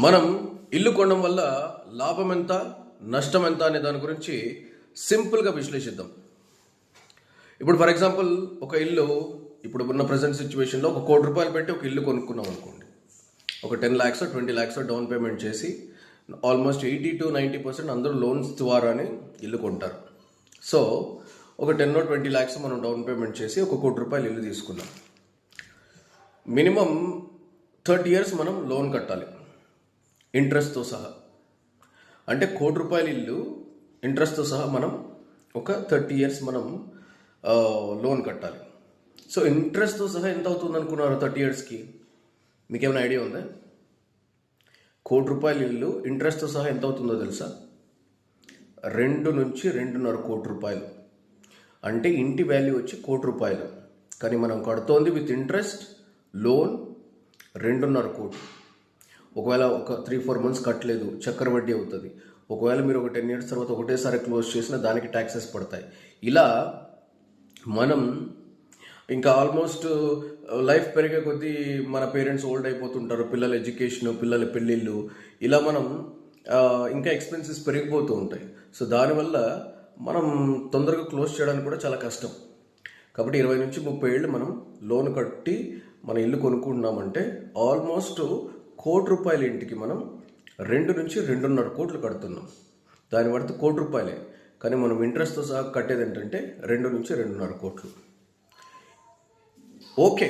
మనం ఇల్లు కొనడం వల్ల లాభం ఎంత, నష్టం ఎంత అనే దాని గురించి సింపుల్గా విశ్లేషిద్దాం. ఇప్పుడు ఫర్ ఎగ్జాంపుల్ ఒక ఇల్లు ఇప్పుడు ఉన్న ప్రజెంట్ సిచ్యువేషన్లో ఒక ₹1,00,00,000 పెట్టి ఒక ఇల్లు కొనుక్కున్నాం అనుకోండి. ఒక 10 lakhs 20 lakhs డౌన్ పేమెంట్ చేసి ఆల్మోస్ట్ 80-90% అందరూ లోన్స్ ద్వారానే ఇల్లు కొంటారు. సో ఒక 10-20 lakhs మనం డౌన్ పేమెంట్ చేసి ఒక ₹1,00,00,000 ఇల్లు తీసుకున్నాం. మినిమం 30 years మనం లోన్ కట్టాలి ఇంట్రెస్ట్తో సహా. అంటే ₹1,00,00,000 ఇల్లు ఇంట్రెస్ట్తో సహా మనం ఒక 30 years మనం లోన్ కట్టాలి. సో ఇంట్రెస్ట్తో సహా ఎంత అవుతుంది అనుకున్నారు 30 yearsకి? మీకేమైనా ఐడియా ఉందా? ₹1,00,00,000 ఇల్లు ఇంట్రెస్ట్తో సహా ఎంత అవుతుందో తెలుసా? 2 నుంచి 2.5 కోట్ల రూపాయలు. అంటే ఇంటి వాల్యూ వచ్చి ₹1,00,00,000, కానీ మనం కడుతోంది విత్ ఇంట్రెస్ట్ లోన్ 2.5 కోట్లు. ఒకవేళ ఒక 3-4 months కట్టలేదు, చక్కెర వడ్డీ అవుతుంది. ఒకవేళ మీరు ఒక 10 years తర్వాత ఒకటేసారి క్లోజ్ చేసినా దానికి ట్యాక్సెస్ పడతాయి. ఇలా మనం ఇంకా ఆల్మోస్ట్ లైఫ్ పెరిగే కొద్దీ మన పేరెంట్స్ ఓల్డ్ అయిపోతుంటారు, పిల్లల ఎడ్యుకేషన్, పిల్లల పెళ్ళిళ్ళు, ఇలా మనం ఇంకా ఎక్స్పెన్సెస్ పెరిగిపోతూ ఉంటాయి. సో దానివల్ల మనం తొందరగా క్లోజ్ చేయడానికి కూడా చాలా కష్టం. కాబట్టి 20 నుంచి 30 ఏళ్ళు మనం లోన్ కట్టి మన ఇల్లు కొనుక్కుంటున్నామంటే ఆల్మోస్ట్ ₹1,00,00,000 ఇంటికి మనం 2 నుంచి 2.5 కోట్లు కడుతున్నాం. దాని వర్త్ ₹1,00,00,000, కానీ మనం ఇంట్రెస్ట్తో సహా కట్టేది ఏంటంటే 2 నుంచి 2.5 కోట్లు. ఓకే,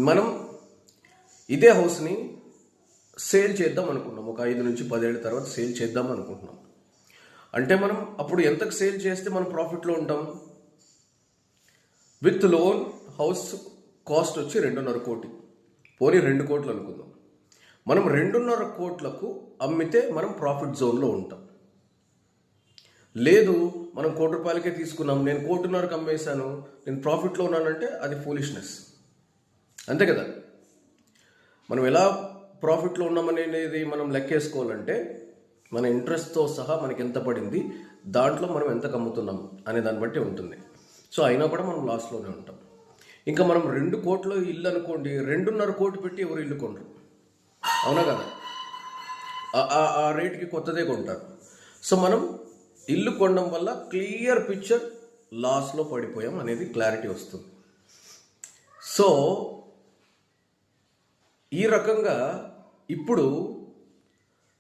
మనం ఇదే హౌస్ని సేల్ చేద్దాం అనుకున్నాం. ఒక 5 నుంచి 10 ఏళ్ళ తర్వాత సేల్ చేద్దాం అనుకుంటున్నాం. అంటే మనం అప్పుడు ఎంతకు సేల్ చేస్తే మనం ప్రాఫిట్లో ఉంటాం? విత్ లోన్ హౌస్ కాస్ట్ వచ్చి 2.5 కోట్లు, పోనీ 2 కోట్లు అనుకుందాం. మనం 2.5 కోట్లకు అమ్మితే మనం ప్రాఫిట్ జోన్లో ఉంటాం. లేదు, మనం ₹1,00,00,000కే తీసుకున్నాం, నేను 1,50,00,000కి అమ్మేశాను, నేను ప్రాఫిట్లో ఉన్నానంటే అది ఫూలిష్నెస్. అంతే కదా? మనం ఎలా ప్రాఫిట్లో ఉన్నామనేది మనం లెక్కేసుకోవాలంటే మన ఇంట్రెస్ట్తో సహా మనకి ఎంత పడింది, దాంట్లో మనం ఎంత కమ్ముతున్నాం అనే దాన్ని బట్టి ఉంటుంది. సో అయినా కూడా మనం లాస్లోనే ఉంటాం. ఇంకా మనం 2 కోట్ల ఇల్లు అనుకోండి, 2.5 కోట్లు పెట్టి ఎవరు ఇల్లు కొనరు, అవునా కదా? ఆ రేట్కి కొత్తదే కొంటారు. సో మనం ఇల్లు కొనడం వల్ల క్లియర్ పిక్చర్ లాస్లో పడిపోయాం అనేది క్లారిటీ వస్తుంది. సో ఈ రకంగా ఇప్పుడు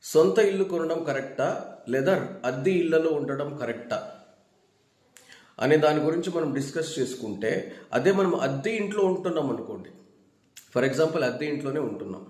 సొంత ఇల్లు కొనడం కరెక్టా లేదా అద్దె ఇళ్లలో ఉండడం కరెక్టా అనే దాని గురించి మనం డిస్కస్ చేసుకుంటే, అదే మనం అద్దె ఇంట్లో ఉంటున్నాం అనుకోండి, ఫర్ ఎగ్జాంపుల్ అద్దె ఇంట్లోనే ఉంటున్నాం,